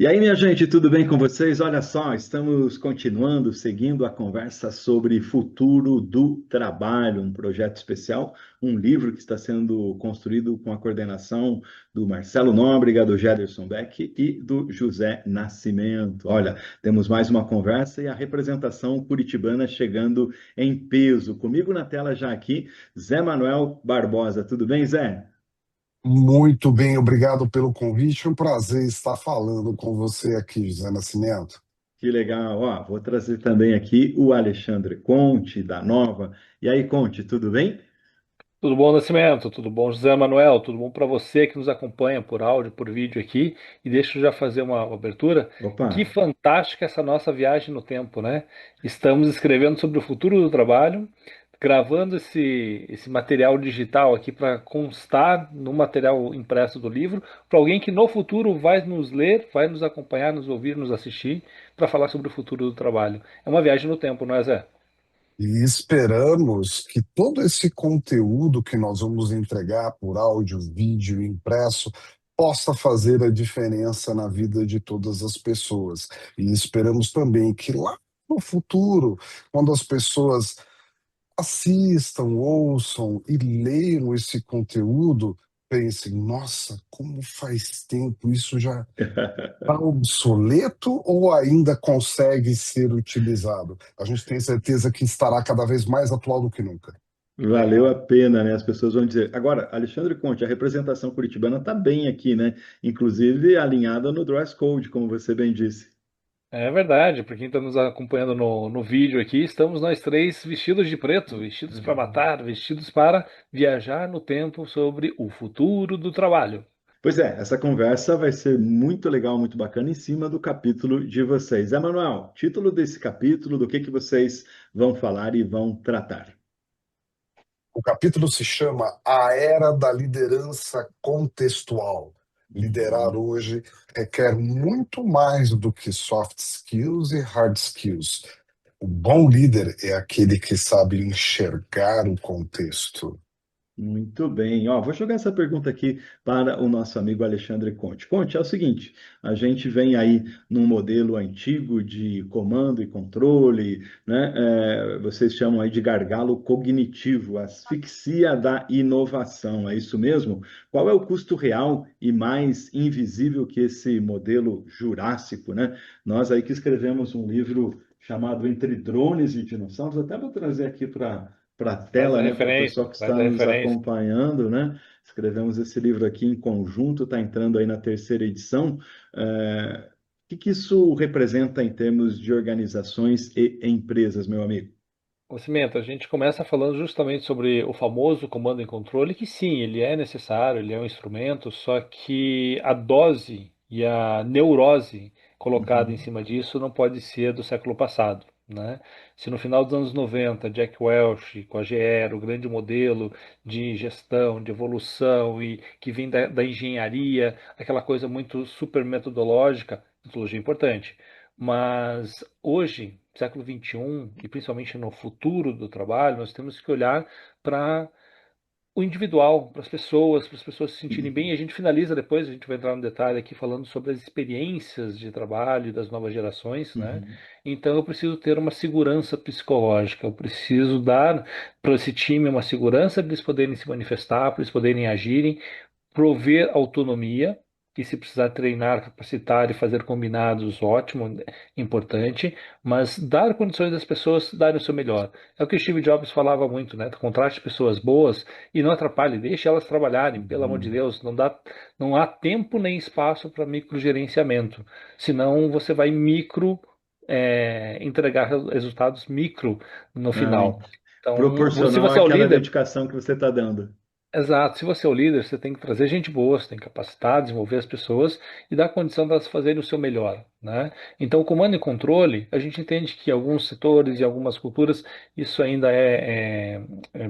E aí, minha gente, tudo bem com vocês? Olha só, estamos continuando, seguindo a conversa sobre futuro do trabalho, um projeto especial, um livro que está sendo construído com a coordenação do Marcelo Nóbrega, do Gederson Beck e do José Nascimento. Olha, temos mais uma conversa e a representação curitibana chegando em peso. Comigo na tela já aqui, Zé Manuel Barbosa. Tudo bem, Zé? Muito bem, obrigado pelo convite. Um prazer estar falando com você aqui, José Nascimento. Que legal. Ó, vou trazer também aqui o Alexandre Conte, da Nova. E aí, Conte, tudo bem? Tudo bom, Nascimento? Tudo bom, José Manuel? Tudo bom para você que nos acompanha por áudio, por vídeo aqui? E deixa eu já fazer uma abertura. Opa, Que fantástica essa nossa viagem no tempo, né? Estamos escrevendo sobre o futuro do trabalho, gravando esse material digital aqui para constar no material impresso do livro, para alguém que no futuro vai nos ler, vai nos acompanhar, nos ouvir, nos assistir, para falar sobre o futuro do trabalho. É uma viagem no tempo, não é, Zé? E esperamos que todo esse conteúdo que nós vamos entregar por áudio, vídeo e impresso possa fazer a diferença na vida de todas as pessoas. E esperamos também que lá no futuro, quando as pessoas assistam, ouçam e leiam esse conteúdo, pensem, nossa, como faz tempo isso já está obsoleto ou ainda consegue ser utilizado? A gente tem certeza que estará cada vez mais atual do que nunca. valeu a pena, né? As pessoas vão dizer. Agora, Alexandre Conte, a representação curitibana está bem aqui, né? Inclusive alinhada no dress code, como você bem disse. É verdade, para quem está nos acompanhando no vídeo aqui, estamos nós três vestidos de preto, vestidos para matar, vestidos para viajar no tempo sobre o futuro do trabalho. Pois é, essa conversa vai ser muito legal, muito bacana em cima do capítulo de vocês. Emanuel, título desse capítulo, do que vocês vão falar e vão tratar? O capítulo se chama A Era da Liderança Contextual. Liderar Uhum. hoje requer muito mais do que soft skills e hard skills. O bom líder é aquele que sabe enxergar o contexto. Muito bem. Ó, vou jogar essa pergunta aqui para o nosso amigo Alexandre Conte. Conte, é o seguinte: a gente vem aí num modelo antigo de comando e controle, né? Vocês chamam aí de gargalo cognitivo, asfixia da inovação. É isso mesmo? Qual é o custo real e mais invisível que esse modelo jurássico, né? Nós aí que escrevemos um livro chamado Entre Drones e Dinossauros, até vou trazer aqui para a Traz a tela, né, para o pessoal referência, que traz está a nos referência. acompanhando, né? Escrevemos esse livro aqui em conjunto, está entrando aí na terceira edição. O que isso representa em termos de organizações e empresas, meu amigo? O Cimento, a gente começa falando justamente sobre o famoso comando e controle, que sim, ele é necessário, ele é um instrumento, só que a dose e a neurose colocada em Uhum. cima disso não pode ser do século passado, né? Se no final dos anos 90, Jack Welch com a GE era o grande modelo de gestão, de evolução e que vem da engenharia, aquela coisa muito super metodológica, metodologia importante. Mas hoje, século XXI, e principalmente no futuro do trabalho, nós temos que olhar para o individual, para as pessoas se sentirem bem. E a gente finaliza depois, a gente vai entrar no detalhe aqui falando sobre as experiências de trabalho das novas gerações, né? Uhum. Então eu preciso ter uma segurança psicológica, eu preciso dar para esse time uma segurança para eles poderem se manifestar, para eles poderem agirem, prover autonomia, que se precisar treinar, capacitar e fazer combinados, ótimo, importante, mas dar condições das pessoas darem o seu melhor. É o que o Steve Jobs falava muito, né? Contrate pessoas boas e não atrapalhe, deixe elas trabalharem, pelo amor de Uhum. Deus, não há tempo nem espaço para microgerenciamento, senão você vai entregar resultados micro no Ah, final. Então, se proporcional você é o àquela líder, dedicação que você está dando. exato. Se você é o líder, você tem que trazer gente boa, você tem que capacitar, desenvolver as pessoas e dar condição delas fazerem o seu melhor, né? Então, comando e controle, a gente entende que em alguns setores e algumas culturas isso ainda é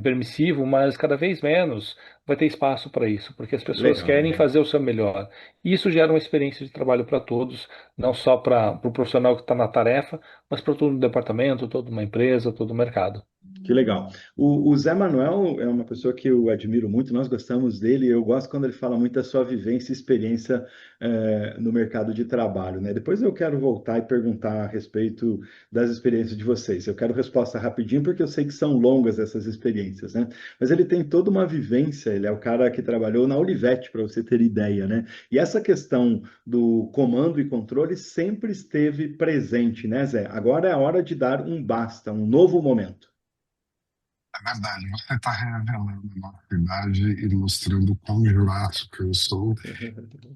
permissivo, mas cada vez menos vai ter espaço para isso, porque as pessoas querem Legal. fazer o seu melhor. E isso gera uma experiência de trabalho para todos, não só para o profissional que está na tarefa, mas para todo o departamento, toda uma empresa, todo o mercado. Que legal. O Zé Manuel é uma pessoa que eu admiro muito, nós gostamos dele, eu gosto quando ele fala muito da sua vivência e experiência no mercado de trabalho, né? Depois eu quero voltar e perguntar a respeito das experiências de vocês. Eu quero resposta rapidinho, porque eu sei que são longas essas experiências, né? Mas ele tem toda uma vivência, ele é o cara que trabalhou na Olivetti, para você ter ideia, né? E essa questão do comando e controle sempre esteve presente, né, Zé? Agora é a hora de dar um basta, um novo momento. É verdade, você está revelando a nossa idade e mostrando quão jurássico eu sou.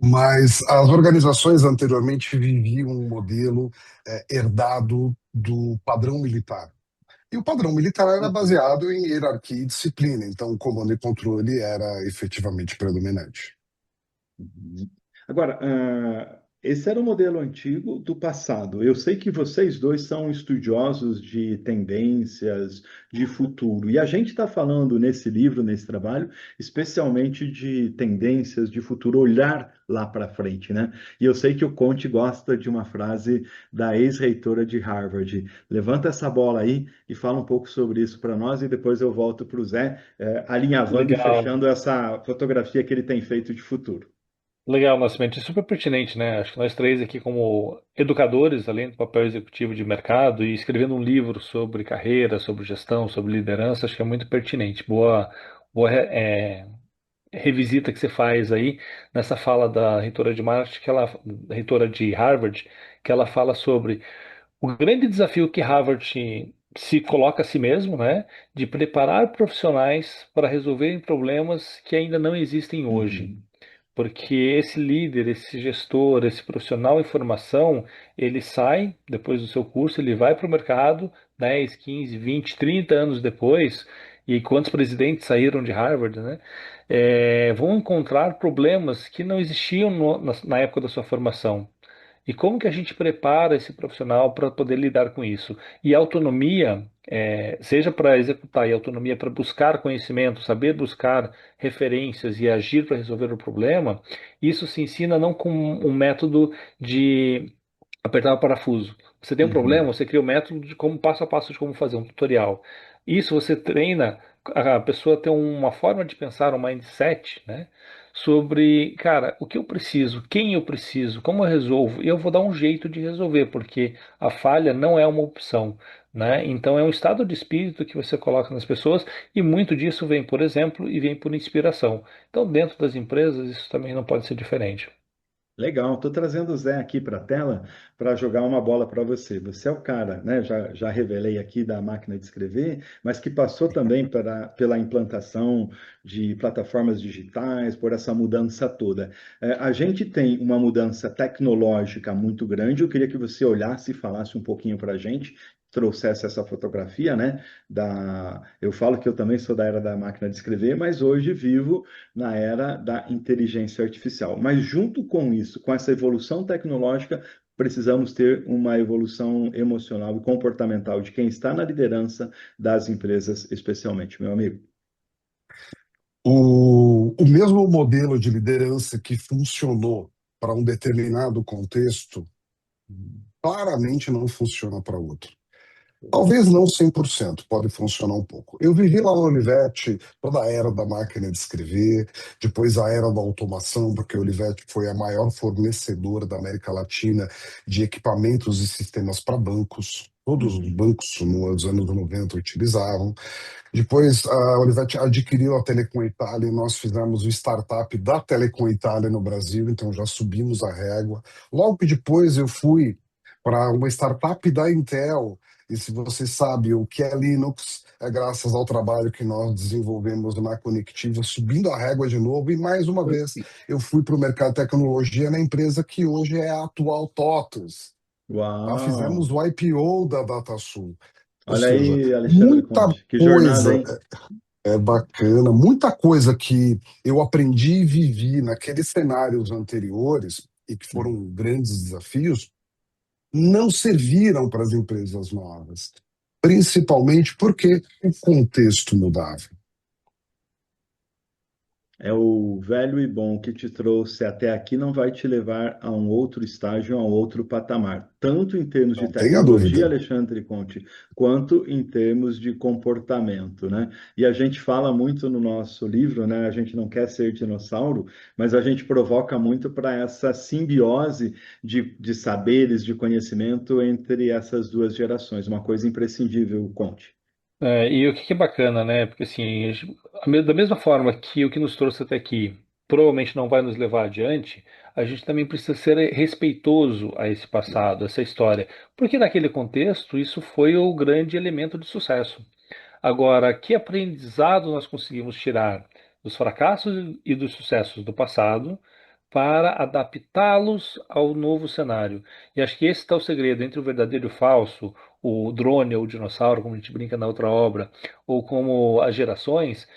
Mas as organizações anteriormente viviam um modelo herdado do padrão militar. E o padrão militar era Uhum. baseado em hierarquia e disciplina, então o comando e controle era efetivamente predominante. Uhum. Agora, esse era o modelo antigo do passado. Eu sei que vocês dois são estudiosos de tendências, de futuro. E a gente está falando nesse livro, nesse trabalho, especialmente de tendências de futuro, olhar lá para frente, né? E eu sei que o Conte gosta de uma frase da ex-reitora de Harvard. Levanta essa bola aí e fala um pouco sobre isso para nós, e depois eu volto para o Zé, alinhavando e Legal. fechando essa fotografia que ele tem feito de futuro. Legal, Nascimento. É super pertinente, né? Acho que nós três aqui, como educadores, além do papel executivo de mercado e escrevendo um livro sobre carreira, sobre gestão, sobre liderança, acho que é muito pertinente. Boa revisita que você faz aí nessa fala da reitora de Marx, da reitora de Harvard, que ela fala sobre o grande desafio que Harvard se coloca a si mesmo, né? De preparar profissionais para resolverem problemas que ainda não existem hoje. Uhum, Porque esse líder, esse gestor, esse profissional em formação, ele sai depois do seu curso, ele vai para o mercado 10, 15, 20, 30 anos depois, e quantos presidentes saíram de Harvard, né? Vão encontrar problemas que não existiam na época da sua formação. E como que a gente prepara esse profissional para poder lidar com isso? E autonomia, seja para executar e autonomia para buscar conhecimento, saber buscar referências e agir para resolver o problema, isso se ensina não com um método de apertar o parafuso. Você tem um problema, uhum. você cria o método de como passo a passo de como fazer um tutorial. Isso você treina a pessoa a ter uma forma de pensar, um mindset, né? Sobre, cara, o que eu preciso, quem eu preciso, como eu resolvo, e eu vou dar um jeito de resolver, porque a falha não é uma opção, né? Então é um estado de espírito que você coloca nas pessoas e muito disso vem por exemplo e vem por inspiração. Então dentro das empresas isso também não pode ser diferente. Legal, estou trazendo o Zé aqui para a tela para jogar uma bola para você. Você é o cara, né? Já revelei aqui da máquina de escrever, mas que passou também pela implantação de plataformas digitais, por essa mudança toda. A gente tem uma mudança tecnológica muito grande. Eu queria que você olhasse e falasse um pouquinho para a gente, trouxesse essa fotografia, né? Eu falo que eu também sou da era da máquina de escrever, mas hoje vivo na era da inteligência artificial. Mas junto com isso, com essa evolução tecnológica, precisamos ter uma evolução emocional e comportamental de quem está na liderança das empresas, especialmente, meu amigo. O mesmo modelo de liderança que funcionou para um determinado contexto claramente não funciona para outro. Talvez não 100%, pode funcionar um pouco. Eu vivi lá no Olivetti toda a era da máquina de escrever, depois a era da automação, porque o Olivetti foi a maior fornecedora da América Latina de equipamentos e sistemas para bancos. Todos os Uhum, bancos nos anos 90 utilizavam. Depois a Olivetti adquiriu a Telecom Itália e nós fizemos o startup da Telecom Itália no Brasil, então já subimos a régua. Logo que depois eu fui para uma startup da Intel, e se você sabe o que é Linux, é graças ao trabalho que nós desenvolvemos na Conectiva, subindo a régua de novo, e mais uma vez eu fui para o mercado de tecnologia na empresa que hoje é a atual TOTUS. Tá? Fizemos uau! o IPO da DataSul. Ou Olha seja, aí, Alexandre muita Conte, que jornada, coisa hein? é bacana, muita coisa que eu aprendi e vivi naqueles cenários anteriores, e que foram grandes desafios, não serviram para as empresas novas, principalmente porque o contexto mudava. é o velho e bom que te trouxe até aqui, não vai te levar a um outro estágio, a um outro patamar, tanto em termos de Não tenha tecnologia, dúvida. Alexandre Conte, quanto em termos de comportamento, né? E a gente fala muito no nosso livro, né? A gente não quer ser dinossauro, mas a gente provoca muito para essa simbiose de saberes, de conhecimento entre essas duas gerações, uma coisa imprescindível, Conte. E o que que é bacana, né? Porque assim, da mesma forma que o que nos trouxe até aqui provavelmente não vai nos levar adiante, a gente também precisa ser respeitoso a esse passado, a essa história, porque naquele contexto isso foi o grande elemento de sucesso. Agora, que aprendizado nós conseguimos tirar dos fracassos e dos sucessos do passado para adaptá-los ao novo cenário? E acho que esse está o segredo entre o verdadeiro e o falso, o drone ou o dinossauro, como a gente brinca na outra obra, ou como as gerações,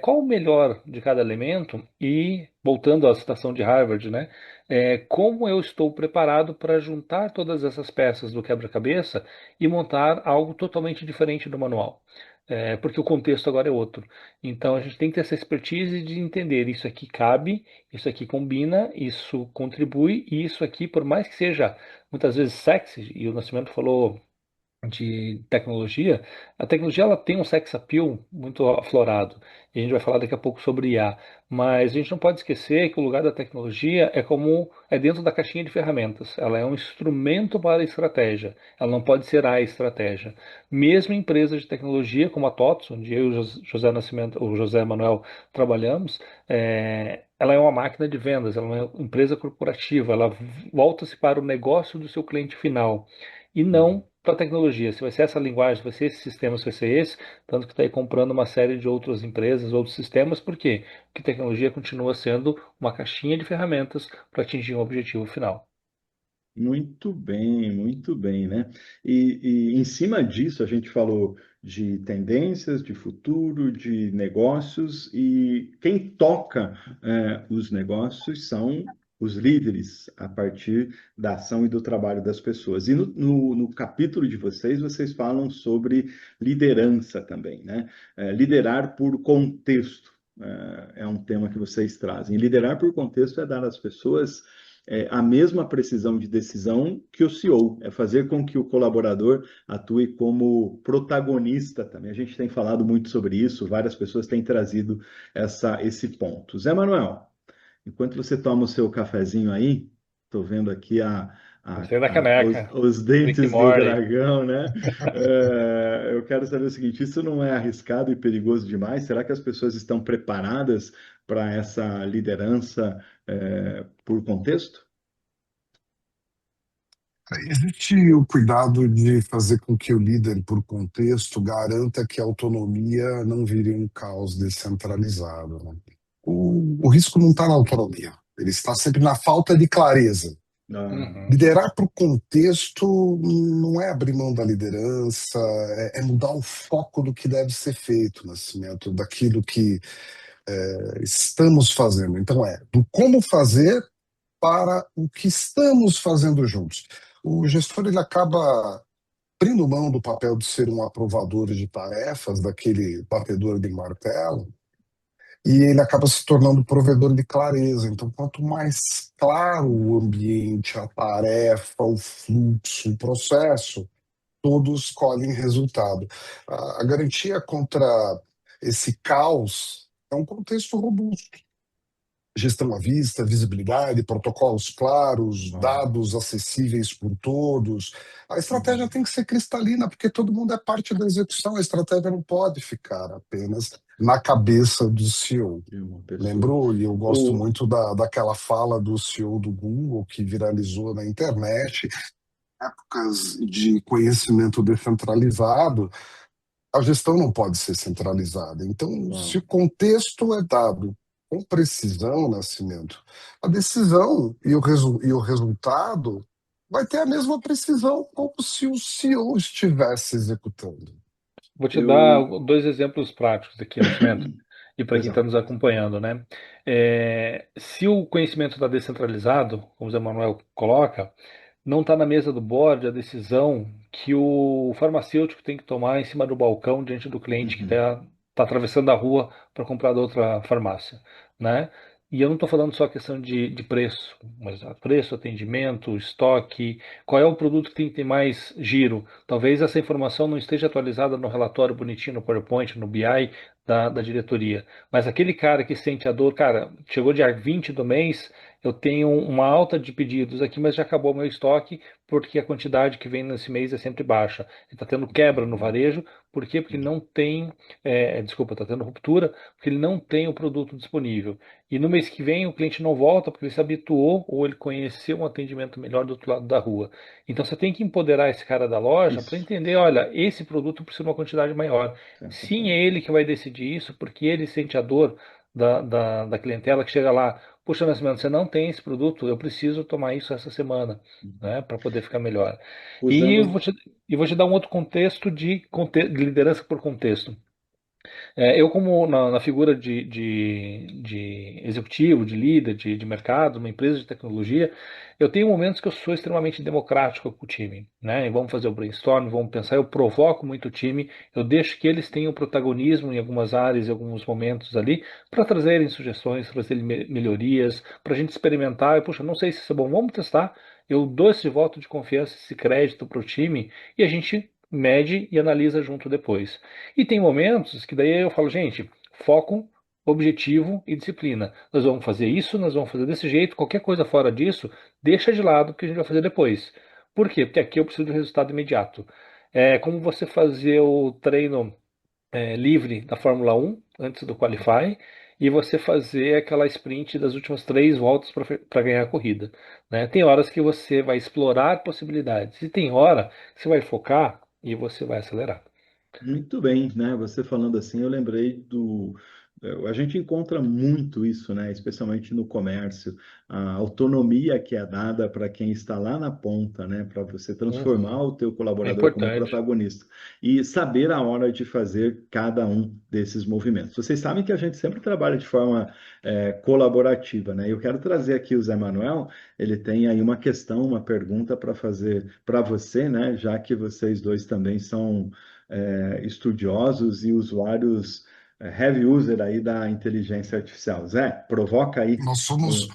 qual o melhor de cada elemento? E, voltando à citação de Harvard, né, como eu estou preparado para juntar todas essas peças do quebra-cabeça e montar algo totalmente diferente do manual? Porque o contexto agora é outro. Então a gente tem que ter essa expertise de entender isso aqui cabe, isso aqui combina, isso contribui, e isso aqui, por mais que seja muitas vezes sexy, e o Nascimento falou de tecnologia, a tecnologia ela tem um sex appeal muito aflorado. E a gente vai falar daqui a pouco sobre IA. Mas a gente não pode esquecer que o lugar da tecnologia é como é dentro da caixinha de ferramentas. Ela é um instrumento para a estratégia. Ela não pode ser a estratégia. Mesmo em empresas de tecnologia como a TOTS, onde eu e o José Nascimento, o José Manuel trabalhamos, ela é uma máquina de vendas, ela é uma empresa corporativa, ela volta-se para o negócio do seu cliente final e não para a tecnologia. Se vai ser essa linguagem, se vai ser esse sistema, se vai ser esse, tanto que está aí comprando uma série de outras empresas, outros sistemas, por quê? Porque tecnologia continua sendo uma caixinha de ferramentas para atingir um objetivo final. Muito bem, né? E em cima disso, a gente falou de tendências, de futuro, de negócios, e quem toca os negócios são os líderes, a partir da ação e do trabalho das pessoas. E no capítulo de vocês, vocês falam sobre liderança também, né? Liderar por contexto. É um tema que vocês trazem. Liderar por contexto é dar às pessoas a mesma precisão de decisão que o CEO, é fazer com que o colaborador atue como protagonista também. A gente tem falado muito sobre isso, várias pessoas têm trazido esse ponto. Zé Manuel, enquanto você toma o seu cafezinho aí, estou vendo aqui Gostei da caneca. os Rick and dentes do Morty. dragão, né? Eu quero saber o seguinte: isso não é arriscado e perigoso demais? Será que as pessoas estão preparadas para essa liderança, por contexto? Existe o cuidado de fazer com que o líder, por contexto, garanta que a autonomia não vire um caos descentralizado, né? O risco não está na autonomia, ele está sempre na falta de clareza. Ah, Uhum. Liderar para o contexto não é abrir mão da liderança, é mudar o foco do que deve ser feito, Nascimento, daquilo que estamos fazendo. Então, do como fazer para o que estamos fazendo juntos. O gestor ele acaba abrindo mão do papel de ser um aprovador de tarefas, daquele batedor de martelo, e ele acaba se tornando provedor de clareza. Então, quanto mais claro o ambiente, a tarefa, o fluxo, o processo, todos colhem resultado. A garantia contra esse caos é um contexto robusto. Gestão à vista, visibilidade, protocolos claros, ah, dados acessíveis por todos. A estratégia uhum. tem que ser cristalina, porque todo mundo é parte da execução. A estratégia não pode ficar apenas na cabeça do CEO. De uma pessoa. Lembro, e eu gosto O, muito daquela fala do CEO do Google, que viralizou na internet, épocas de conhecimento descentralizado, a gestão não pode ser centralizada. Então, se ah, o contexto é dado com precisão, Nascimento, a decisão e o resultado vai ter a mesma precisão como se o CEO estivesse executando. Vou te dar eu, dois exemplos práticos aqui, Nascimento, e para pois quem está não. nos acompanhando, né? Se o conhecimento está descentralizado, como o Zé Manuel coloca, não está na mesa do board a decisão que o farmacêutico tem que tomar em cima do balcão diante do cliente que Uhum. está tá atravessando a rua para comprar da outra farmácia, né? E eu não estou falando só questão de preço, mas preço, atendimento, estoque, qual é o produto que tem que ter mais giro. Talvez essa informação não esteja atualizada no relatório bonitinho, no PowerPoint, no BI da diretoria. Mas aquele cara que sente a dor, cara, chegou dia 20 do mês, eu tenho uma alta de pedidos aqui, mas já acabou o meu estoque, porque a quantidade que vem nesse mês é sempre baixa. Ele está tendo quebra no varejo, por quê? Porque ele não tem, desculpa, está tendo ruptura, porque ele não tem o produto disponível. E no mês que vem o cliente não volta porque ele se habituou ou ele conheceu um atendimento melhor do outro lado da rua. Então você tem que empoderar esse cara da loja para Isso, entender, olha, esse produto precisa de uma quantidade maior. Sim, é sensacional. ele que vai decidir isso, porque ele sente a dor da clientela que chega lá. Puxa, Nascimento, você não tem esse produto, eu preciso tomar isso essa semana, né, para poder ficar melhor. E Usando. vou te dar um outro contexto de liderança por contexto. Eu, como na figura de executivo, de líder, de mercado, uma empresa de tecnologia, eu tenho momentos que eu sou extremamente democrático com o time, né? E vamos fazer o brainstorm, vamos pensar. Eu provoco muito o time, eu deixo que eles tenham protagonismo em algumas áreas, em alguns momentos ali, para trazerem sugestões, trazerem melhorias, para a gente experimentar. E, puxa, não sei se isso é bom, vamos testar. Eu dou esse voto de confiança, esse crédito para o time e a gente mede e analisa junto depois. E tem momentos que daí eu falo, gente, foco, objetivo e disciplina. Nós vamos fazer isso, nós vamos fazer desse jeito, qualquer coisa fora disso, deixa de lado que a gente vai fazer depois. Por quê? Porque aqui eu preciso de um resultado imediato. É como você fazer o treino livre da Fórmula 1 antes do Qualify e você fazer aquela sprint das últimas 3 voltas para ganhar a corrida, né? Tem horas que você vai explorar possibilidades e tem hora que você vai focar e você vai acelerar. Muito bem, né? Você falando assim, eu lembrei A gente encontra muito isso, né? Especialmente no comércio, a autonomia que é dada para quem está lá na ponta, né? Para você transformar Uhum. o teu É colaborador como importante. protagonista e saber a hora de fazer cada um desses movimentos. Vocês sabem que a gente sempre trabalha de forma colaborativa, né? Eu quero trazer aqui o Zé Manuel, ele tem aí uma questão, uma pergunta para fazer para você, né? Já que vocês dois também são estudiosos e usuários heavy user aí da inteligência artificial. Zé, provoca aí. Nós somos, um-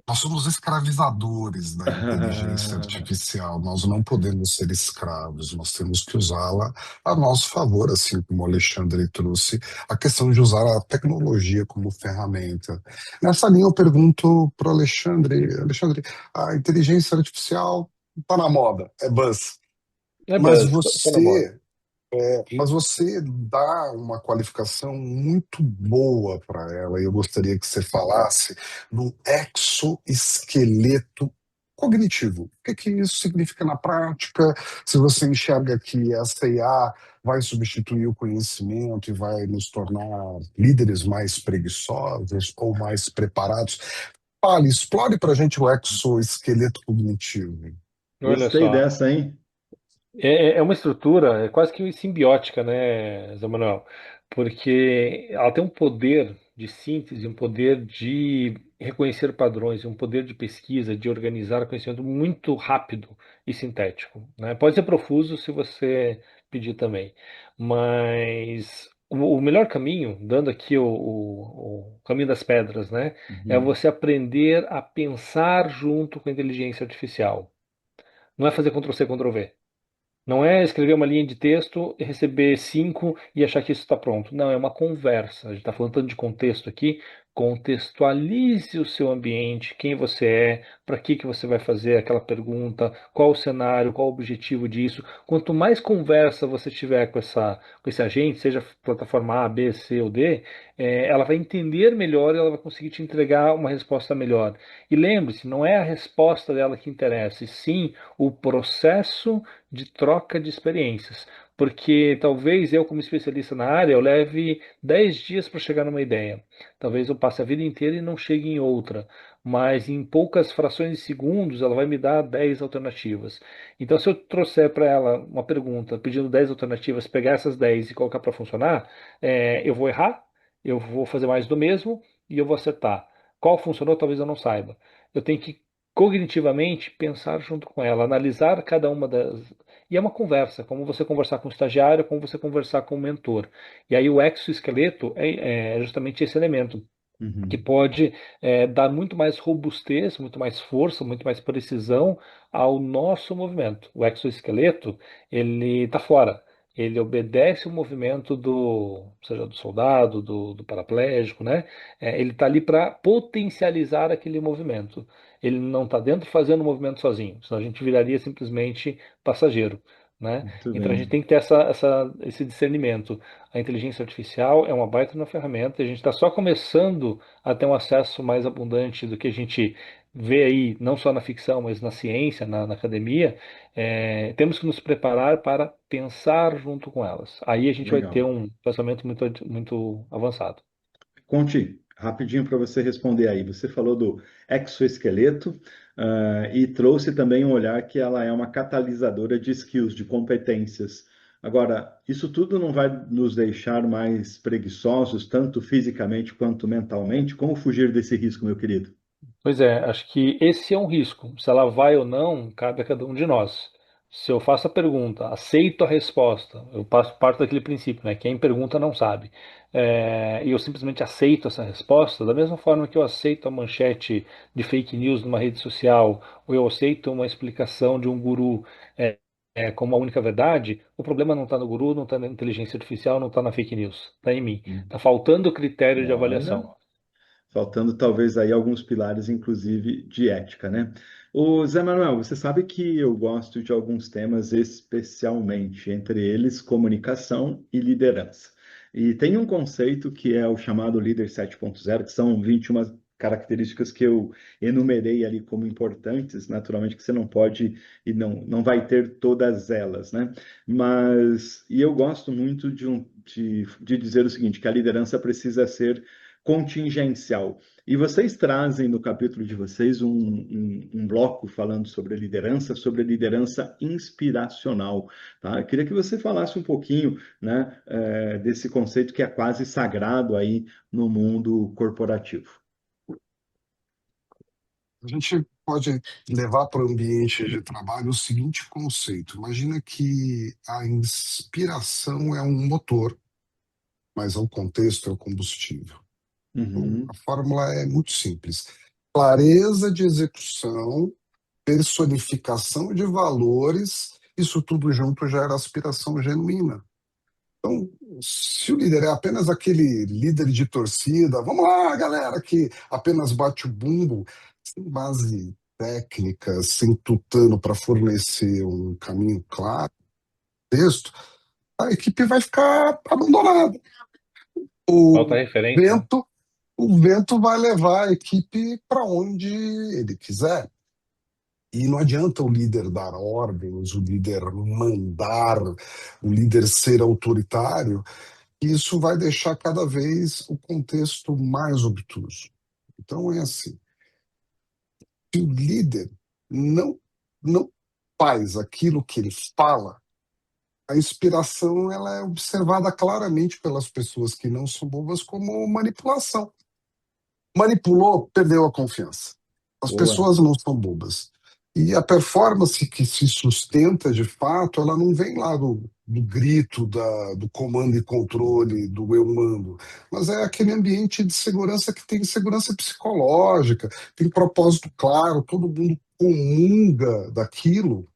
nós somos escravizadores da inteligência artificial. Nós não podemos ser escravos, nós temos que usá-la a nosso favor, assim como o Alexandre trouxe a questão de usar a tecnologia como ferramenta. Nessa linha, eu pergunto para o Alexandre: Alexandre, a inteligência artificial está na moda, é buzz. É Mas buzz, tá na moda. você dá uma qualificação muito boa para ela, e eu gostaria que você falasse do exoesqueleto cognitivo. O que que isso significa na prática? Se você enxerga que essa IA vai substituir o conhecimento e vai nos tornar líderes mais preguiçosos ou mais preparados, fale, explore para a gente o exoesqueleto cognitivo. Olha Gostei só. dessa, hein? É uma estrutura quase que simbiótica, né, Zé Manuel? Porque ela tem um poder de síntese, um poder de reconhecer padrões, um poder de pesquisa, de organizar conhecimento muito rápido e sintético, né? Pode ser profuso se você pedir também, mas o melhor caminho, dando aqui o caminho das pedras, né, é Uhum. você aprender a pensar junto com a inteligência artificial. Não é fazer Ctrl+C, Ctrl+V. Não é escrever uma linha de texto e receber 5 e achar que isso está pronto. Não, é uma conversa. A gente está falando tanto de contexto aqui. Contextualize o seu ambiente, quem você é, para que você vai fazer aquela pergunta, qual o cenário, qual o objetivo disso. Quanto mais conversa você tiver com esse agente, seja plataforma A, B, C ou D, ela vai entender melhor e ela vai conseguir te entregar uma resposta melhor. E lembre-se, não é a resposta dela que interessa, e sim o processo de troca de experiências. Porque talvez eu, como especialista na área, eu leve 10 dias para chegar numa ideia. Talvez eu passe a vida inteira e não chegue em outra. Mas em poucas frações de segundos ela vai me dar 10 alternativas. Então, se eu trouxer para ela uma pergunta pedindo 10 alternativas, pegar essas 10 e colocar para funcionar, eu vou errar, eu vou fazer mais do mesmo e eu vou acertar. Qual funcionou, talvez eu não saiba. Eu tenho que cognitivamente pensar junto com ela, analisar cada uma das. E é uma conversa, como você conversar com o estagiário, como você conversar com o mentor. E aí o exoesqueleto é justamente esse elemento que Uhum. pode dar muito mais robustez, muito mais força, muito mais precisão ao nosso movimento. O exoesqueleto, ele está fora. Ele obedece o movimento seja do soldado, do paraplégico, né? Ele está ali para potencializar aquele movimento. Ele não está dentro fazendo o movimento sozinho, senão a gente viraria simplesmente passageiro, né? Muito Então a gente bem. tem que ter esse discernimento. A inteligência artificial é uma baita na ferramenta, e a gente está só começando a ter um acesso mais abundante do que a gente vê aí, não só na ficção, mas na ciência, na academia. Temos que nos preparar para pensar junto com elas. Aí a gente vai ter Legal. um pensamento muito avançado. Conte, rapidinho para você responder aí. Você falou do exoesqueleto, e trouxe também um olhar que ela é uma catalisadora de skills, de competências. Agora, isso tudo não vai nos deixar mais preguiçosos, tanto fisicamente quanto mentalmente? Como fugir desse risco, meu querido? Pois é, acho que esse é um risco. Se ela vai ou não, cabe a cada um de nós. Se eu faço a pergunta, aceito a resposta, eu parto daquele princípio, né? Quem pergunta não sabe. E eu simplesmente aceito essa resposta, da mesma forma que eu aceito a manchete de fake news numa rede social, ou eu aceito uma explicação de um guru como a única verdade, o problema não está no guru, não está na inteligência artificial, não está na fake news, está em mim. Hum. Está faltando critério de Olha, avaliação. faltando talvez aí alguns pilares, inclusive de ética, né? O Zé Manuel, você sabe que eu gosto de alguns temas especialmente, entre eles comunicação e liderança. E tem um conceito que é o chamado líder 7.0, que são 21 características que eu enumerei ali como importantes, naturalmente que você não pode e não vai ter todas elas, né? E eu gosto muito de dizer o seguinte, que a liderança precisa ser contingencial. E vocês trazem no capítulo de vocês um bloco falando sobre a liderança inspiracional, tá? Eu queria que você falasse um pouquinho, né, desse conceito que é quase sagrado aí no mundo corporativo. A gente pode levar para o ambiente de trabalho o seguinte conceito: imagina que a inspiração é um motor, mas o contexto é o combustível. Então, a Uhum, fórmula é muito simples: clareza de execução, personificação de valores, isso tudo junto gera aspiração genuína. Então, se o líder é apenas aquele líder de torcida, vamos lá, galera, que apenas bate o bumbo, sem base técnica, sem tutano para fornecer um caminho claro, texto, a equipe vai ficar abandonada. Falta O referência, né? vento, o vento vai levar a equipe para onde ele quiser. E não adianta o líder dar ordens, o líder mandar, o líder ser autoritário. Isso vai deixar cada vez o contexto mais obtuso. Então é assim, se o líder não, não faz aquilo que ele fala, a inspiração ela é observada claramente pelas pessoas que não são bobas como manipulação. Manipulou, perdeu a confiança. As boa. pessoas não são bobas. E a performance que se sustenta de fato, ela não vem lá do grito, do comando e controle, do eu mando, mas é aquele ambiente de segurança que tem segurança psicológica, tem propósito claro, todo mundo comunga daquilo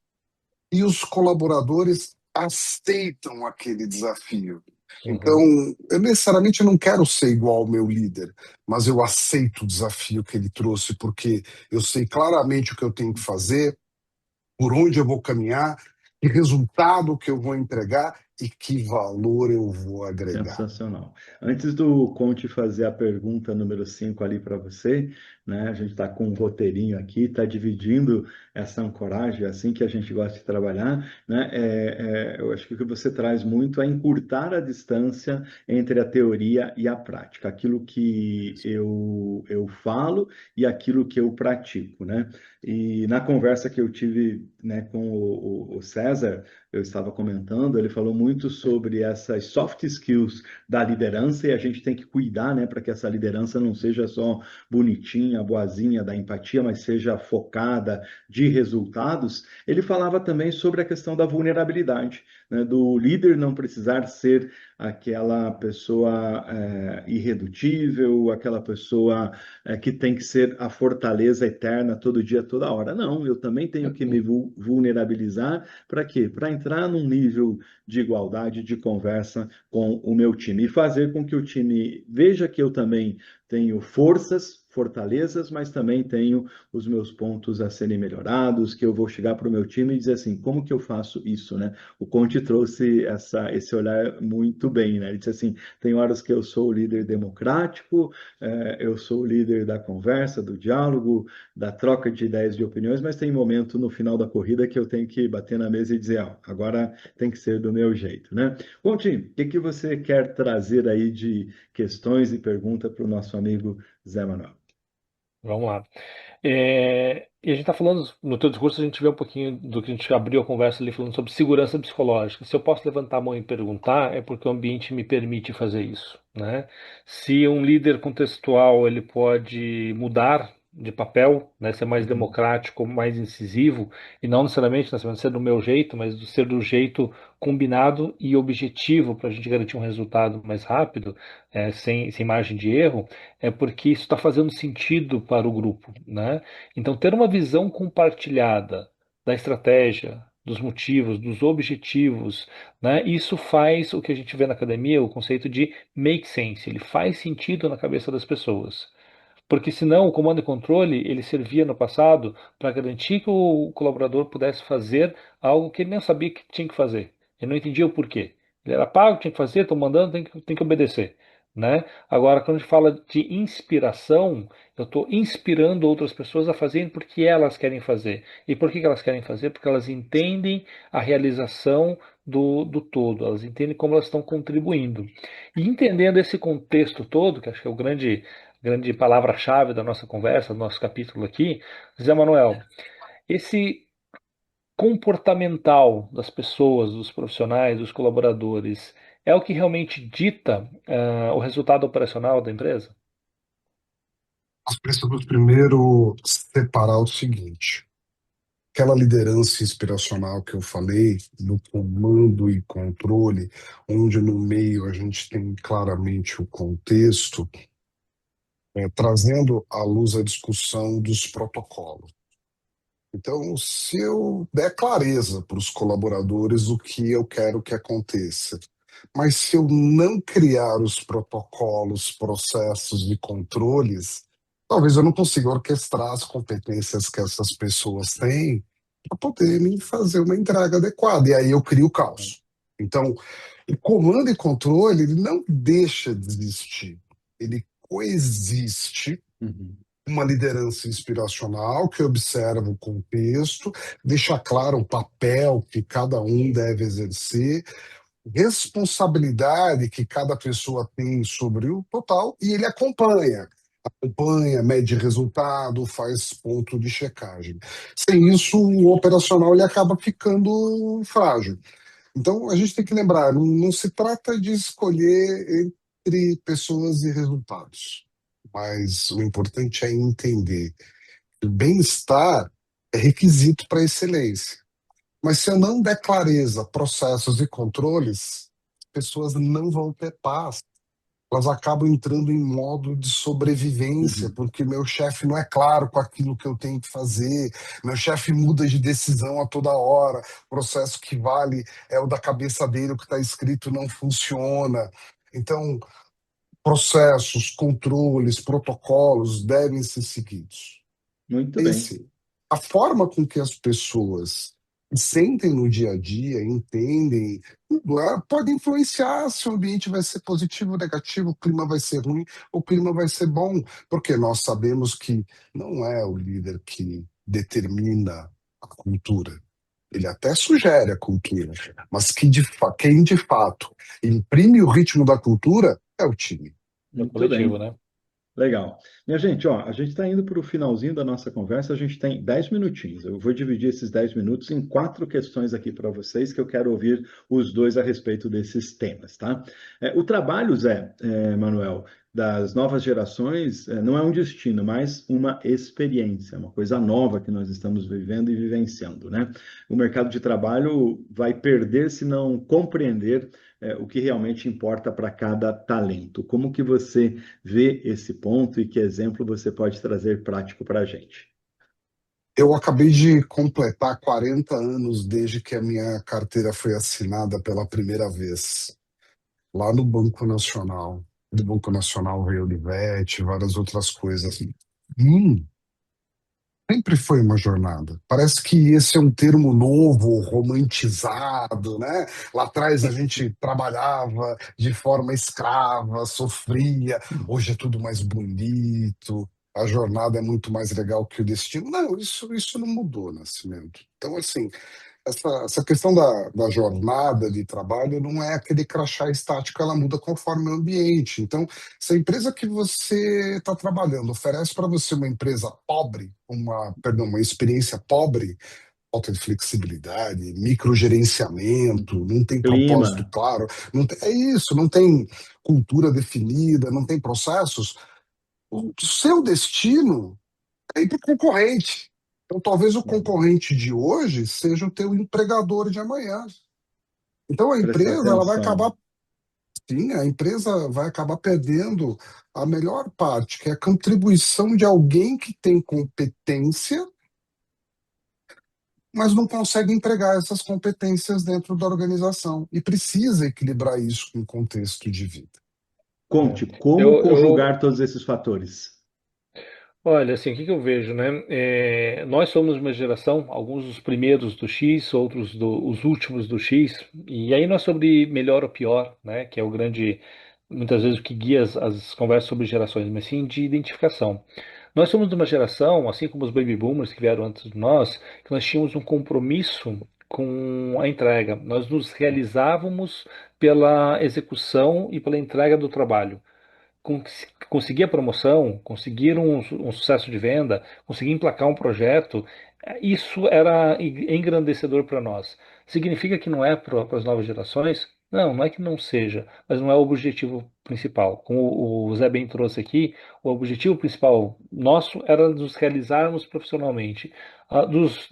e os colaboradores aceitam aquele desafio. Então, Uhum. eu necessariamente não quero ser igual ao meu líder, mas eu aceito o desafio que ele trouxe, porque eu sei claramente o que eu tenho que fazer, por onde eu vou caminhar, que resultado que eu vou entregar e que valor eu vou agregar. Sensacional. Antes do Conte fazer a pergunta número 5 ali para você, né? A gente está com um roteirinho aqui, está dividindo essa ancoragem, é assim que a gente gosta de trabalhar, né? Eu acho que o que você traz muito é encurtar a distância entre a teoria e a prática, aquilo que eu falo e aquilo que eu pratico, né? E na conversa que eu tive, né, com o César, eu estava comentando, ele falou muito sobre essas soft skills da liderança e a gente tem que cuidar, né, para que essa liderança não seja só bonitinha, boazinha, da empatia, mas seja focada de resultados. Ele falava também sobre a questão da vulnerabilidade, né, do líder não precisar ser aquela pessoa irredutível, aquela pessoa que tem que ser a fortaleza eterna todo dia, toda hora. Não, eu também tenho que me vulnerabilizar para quê? Para entrar num nível de igualdade, de conversa com o meu time e fazer com que o time veja que eu também tenho forças, fortalezas, mas também tenho os meus pontos a serem melhorados, que eu vou chegar para o meu time e dizer assim, como que eu faço isso, né? O Conte trouxe esse olhar muito bem, né? Ele disse assim, tem horas que eu sou o líder democrático, eu sou o líder da conversa, do diálogo, da troca de ideias, de opiniões, mas tem momento no final da corrida que eu tenho que bater na mesa e dizer, ó, agora tem que ser do meu jeito, né? Bom, Tim, o que que você quer trazer aí de questões e perguntas para o nosso amigo Zé Manuel? Vamos lá. E a gente está falando, no teu discurso, a gente vê um pouquinho do que a gente abriu a conversa ali falando sobre segurança psicológica. Se eu posso levantar a mão e perguntar, é porque o ambiente me permite fazer isso, né? Se um líder contextual ele pode mudar de papel, né, ser mais Uhum, democrático, mais incisivo, e não necessariamente ser do meu jeito, mas do ser do jeito combinado e objetivo para a gente garantir um resultado mais rápido, sem margem de erro, é porque isso está fazendo sentido para o grupo, né? Então, ter uma visão compartilhada da estratégia, dos motivos, dos objetivos, né? Isso faz o que a gente vê na academia, o conceito de make sense. Ele faz sentido na cabeça das pessoas. Porque senão o comando e controle ele servia no passado para garantir que o colaborador pudesse fazer algo que ele nem sabia que tinha que fazer. Ele não entendia o porquê. Ele era pago, tinha que fazer, estou mandando, tem que obedecer, né? Agora, quando a gente fala de inspiração, eu estou inspirando outras pessoas a fazerem porque elas querem fazer. E por que que elas querem fazer? Porque elas entendem a realização do todo, elas entendem como elas estão contribuindo. E entendendo esse contexto todo, que acho que é o grande palavra-chave da nossa conversa, do nosso capítulo aqui, Zé Manuel, esse comportamental das pessoas, dos profissionais, dos colaboradores, é o que realmente dita o resultado operacional da empresa? Nós precisamos primeiro separar o seguinte: aquela liderança inspiracional que eu falei, no comando e controle, onde no meio a gente tem claramente o contexto, trazendo à luz a discussão dos protocolos. Então, se eu der clareza para os colaboradores o que eu quero que aconteça, mas se eu não criar os protocolos, processos e controles, talvez eu não consiga orquestrar as competências que essas pessoas têm para poderem fazer uma entrega adequada. E aí eu crio o caos. Então, o comando e controle, ele não deixa de existir. Ele coexiste uhum, uma liderança inspiracional que observa o contexto, deixa claro o papel que cada um deve exercer, responsabilidade que cada pessoa tem sobre o total, e ele acompanha, mede resultado, faz ponto de checagem. Sem isso, o operacional ele acaba ficando frágil. Então, a gente tem que lembrar, não se trata de escolher entre pessoas e resultados, mas o importante é entender que o bem-estar é requisito para a excelência. Mas se eu não der clareza, processos e controles, as pessoas não vão ter paz. Elas acabam entrando em modo de sobrevivência, uhum. porque meu chefe não é claro com aquilo que eu tenho que fazer, meu chefe muda de decisão a toda hora, o processo que vale é o da cabeça dele, o que está escrito não funciona. Então, processos, controles, protocolos devem ser seguidos. Muito bem. Esse, a forma com que as pessoas se sentem no dia a dia, entendem, pode influenciar se o ambiente vai ser positivo ou negativo, o clima vai ser ruim, o clima vai ser bom, porque nós sabemos que não é o líder que determina a cultura. Ele até sugere a cultura, mas quem de fato imprime o ritmo da cultura é o time. É o Muito coletivo, bem. né? Legal. Minha gente, ó, a gente está indo para o finalzinho da nossa conversa, a gente tem 10 minutinhos. Eu vou dividir esses 10 minutos em quatro questões aqui para vocês, que eu quero ouvir os dois a respeito desses temas, tá? O trabalho, Zé, Manuel, das novas gerações, não é um destino, mas uma experiência, uma coisa nova que nós estamos vivendo e vivenciando, né? O mercado de trabalho vai perder se não compreender, o que realmente importa para cada talento. Como que você vê esse ponto e que exemplo você pode trazer prático para a gente? Eu acabei de completar 40 anos desde que a minha carteira foi assinada pela primeira vez, lá no Banco Nacional. Do Banco Nacional veio o Olivetti, várias outras coisas. Hum, Sempre foi uma jornada. Parece que esse é um termo novo, romantizado, né? Lá atrás a gente trabalhava de forma escrava, sofria. Hoje é tudo mais bonito. A jornada é muito mais legal que o destino. Não, isso não mudou, Nascimento. Então, assim, essa questão da jornada de trabalho não é aquele crachá estático, ela muda conforme o ambiente. Então, se a empresa que você está trabalhando oferece para você uma empresa pobre, uma experiência pobre, falta de flexibilidade, microgerenciamento, não tem propósito Clima, claro, é isso, não tem cultura definida, não tem processos, o seu destino é ir para o concorrente. Então, talvez o concorrente de hoje seja o teu empregador de amanhã. Então, a presta empresa, ela vai acabar, atenção. sim, a empresa vai acabar perdendo a melhor parte, que é a contribuição de alguém que tem competência, mas não consegue empregar essas competências dentro da organização e precisa equilibrar isso com o contexto de vida. É. Conte, como Eu, conjugar todos esses fatores? olha, assim, o que que eu vejo, né? Nós somos uma geração, alguns dos primeiros do X, outros os últimos do X, e aí não é sobre melhor ou pior, né? Que é o grande, muitas vezes o que guia as conversas sobre gerações, mas sim de identificação. Nós somos de uma geração, assim como os baby boomers que vieram antes de nós, que nós tínhamos um compromisso com a entrega. Nós nos realizávamos pela execução e pela entrega do trabalho conseguir a promoção, conseguir um sucesso de venda, conseguir emplacar um projeto, isso era engrandecedor para nós. Significa que não é para as novas gerações? Não, não é que não seja, mas não é o objetivo principal. Como o Zé bem trouxe aqui, o objetivo principal nosso era nos realizarmos profissionalmente.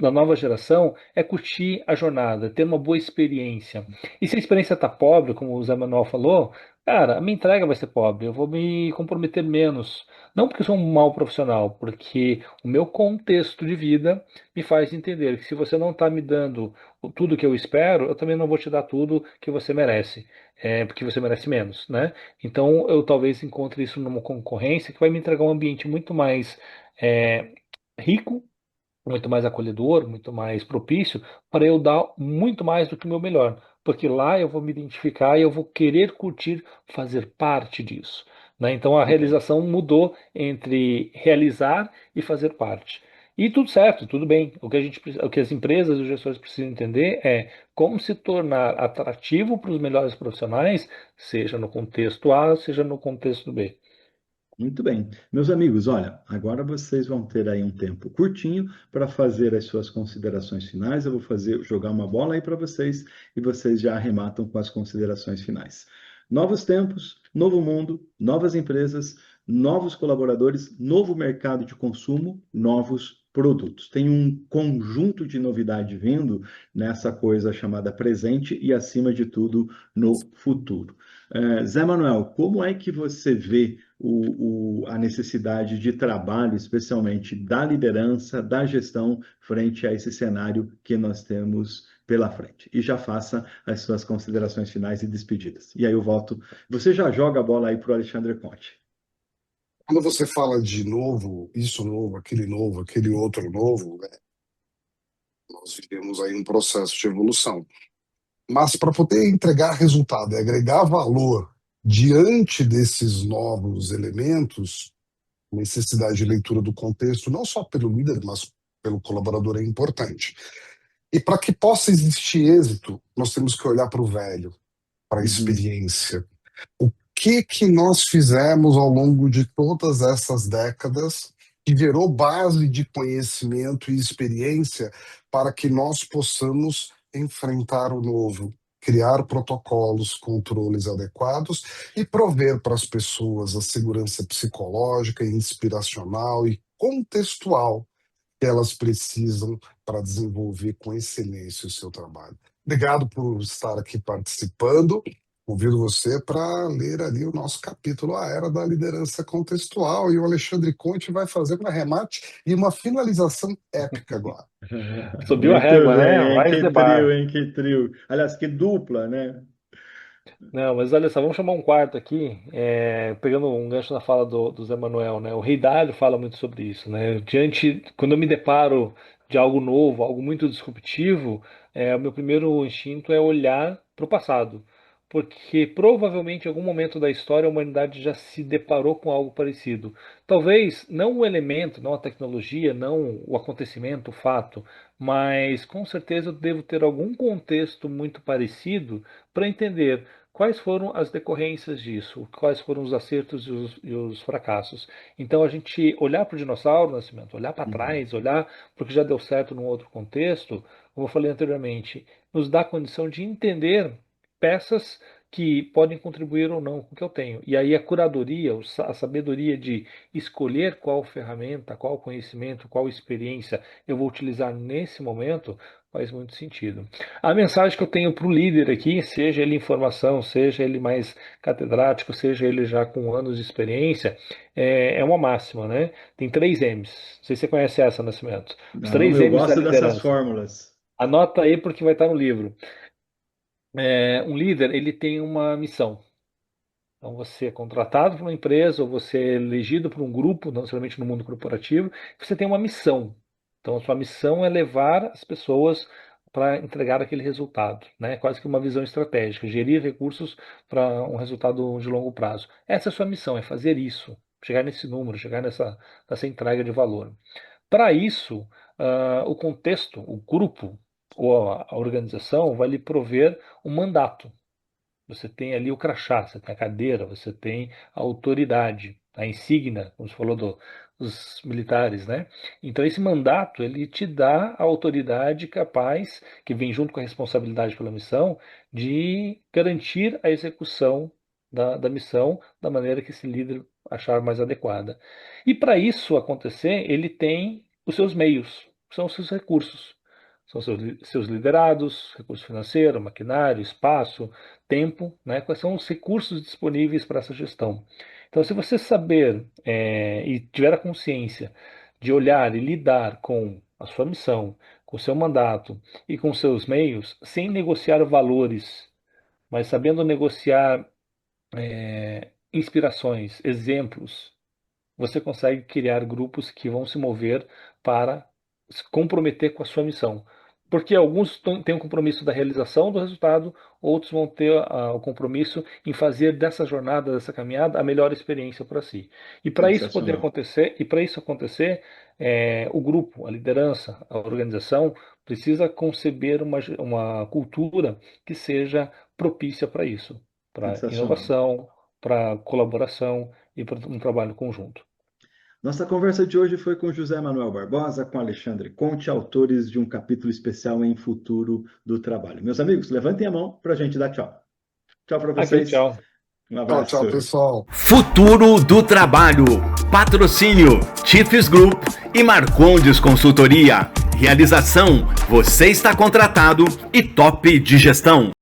Da nova geração é curtir a jornada, ter uma boa experiência. E se a experiência está pobre, como o Zé Manuel falou, cara, a minha entrega vai ser pobre, eu vou me comprometer menos. Não porque eu sou um mau profissional, porque o meu contexto de vida me faz entender que se você não está me dando tudo que eu espero, eu também não vou te dar tudo que você merece, porque você merece menos, né? Então eu talvez encontre isso numa concorrência que vai me entregar um ambiente muito mais é, rico, muito mais acolhedor, muito mais propício para eu dar muito mais do que o meu melhor, porque lá eu vou me identificar e eu vou querer curtir fazer parte disso, né? Então a Muito bem. realização mudou entre realizar e fazer parte. E tudo certo, tudo bem. O que as empresas e os gestores precisam entender é como se tornar atrativo para os melhores profissionais, seja no contexto A, seja no contexto B. Muito bem. Meus amigos, olha, agora vocês vão ter aí um tempo curtinho para fazer as suas considerações finais. Eu vou jogar uma bola aí para vocês e vocês já arrematam com as considerações finais. Novos tempos, novo mundo, novas empresas, novos colaboradores, novo mercado de consumo, novos produtos. Tem um conjunto de novidade vindo nessa coisa chamada presente e, acima de tudo, no futuro. Zé Manuel, como é que você vê a necessidade de trabalho, especialmente da liderança, da gestão, frente a esse cenário que nós temos pela frente? E já faça as suas considerações finais e despedidas. E aí eu volto. Você já joga a bola aí para o Alexandre Conte. Quando você fala de novo, aquele outro novo, né, nós vivemos aí um processo de evolução. Mas para poder entregar resultado e agregar valor diante desses novos elementos, necessidade de leitura do contexto, não só pelo líder, mas pelo colaborador é importante. E para que possa existir êxito, nós temos que olhar para o velho, para a Uhum. experiência. O que nós fizemos ao longo de todas essas décadas que gerou base de conhecimento e experiência para que nós possamos enfrentar o novo, criar protocolos, controles adequados e prover para as pessoas a segurança psicológica, inspiracional e contextual que elas precisam para desenvolver com excelência o seu trabalho. Obrigado por estar aqui participando. Convido você para ler ali o nosso capítulo A Era da Liderança Contextual, e o Alexandre Conte vai fazer um arremate e uma finalização épica agora. Subiu a Muito régua, né? bem, hein? Rise Que the trio, bar. hein? Que trio. Aliás, que dupla, né? Não, mas olha só, vamos chamar um quarto aqui, pegando um gancho na fala do Zé Manuel, né? O Rei Dalio fala muito sobre isso, né? Quando eu me deparo de algo novo, algo muito disruptivo, o meu primeiro instinto é olhar para o passado, porque provavelmente em algum momento da história a humanidade já se deparou com algo parecido. Talvez não o elemento, não a tecnologia, não o acontecimento, o fato, mas com certeza eu devo ter algum contexto muito parecido para entender quais foram as decorrências disso, quais foram os acertos e os fracassos. Então a gente olhar para o dinossauro, Nascimento, olhar para Uhum. trás, olhar para o que já deu certo num outro contexto, como eu falei anteriormente, nos dá a condição de entender peças que podem contribuir ou não com o que eu tenho. E aí a curadoria, a sabedoria de escolher qual ferramenta, qual conhecimento, qual experiência eu vou utilizar nesse momento, faz muito sentido. A mensagem que eu tenho para o líder aqui, seja ele em formação, seja ele mais catedrático, seja ele já com anos de experiência, é uma máxima, né? Tem 3 M's. Não sei se você conhece essa, Nascimento. Os Não, três eu M's da gosto dessas liderança. fórmulas. Anota aí porque vai estar no livro. Um líder, ele tem uma missão. Então, você é contratado por uma empresa ou você é elegido por um grupo, não necessariamente no mundo corporativo, você tem uma missão. Então, a sua missão é levar as pessoas para entregar aquele resultado, né? Quase que uma visão estratégica, gerir recursos para um resultado de longo prazo. Essa é a sua missão, é fazer isso, chegar nesse número, chegar nessa entrega de valor. Para isso, o contexto, o grupo ou a organização vai lhe prover um mandato. Você tem ali o crachá, você tem a cadeira, você tem a autoridade, a insígnia, como você falou dos militares, né? Então esse mandato ele te dá a autoridade capaz, que vem junto com a responsabilidade pela missão, de garantir a execução da missão da maneira que esse líder achar mais adequada. E para isso acontecer, ele tem os seus meios, são os seus recursos. São seus liderados, recurso financeiro, maquinário, espaço, tempo, né? Quais são os recursos disponíveis para essa gestão. Então, se você saber e tiver a consciência de olhar e lidar com a sua missão, com o seu mandato e com seus meios, sem negociar valores, mas sabendo negociar inspirações, exemplos, você consegue criar grupos que vão se mover para se comprometer com a sua missão. Porque alguns têm um compromisso da realização do resultado, outros vão ter o compromisso em fazer dessa jornada, dessa caminhada, a melhor experiência para si. E para isso poder Sensacional. acontecer, o grupo, a liderança, a organização precisa conceber uma cultura que seja propícia para isso, para Sensacional. inovação, para colaboração e para um trabalho conjunto. Nossa conversa de hoje foi com José Manuel Barbosa, com Alexandre Conte, autores de um capítulo especial em Futuro do Trabalho. Meus amigos, levantem a mão para a gente dar tchau. Tchau para Aquele vocês. tchau. Um Tchau, abraço. tchau, pessoal. Futuro do Trabalho. Patrocínio Tifes Group e Marcondes Consultoria. Realização: você está contratado e Top de Gestão.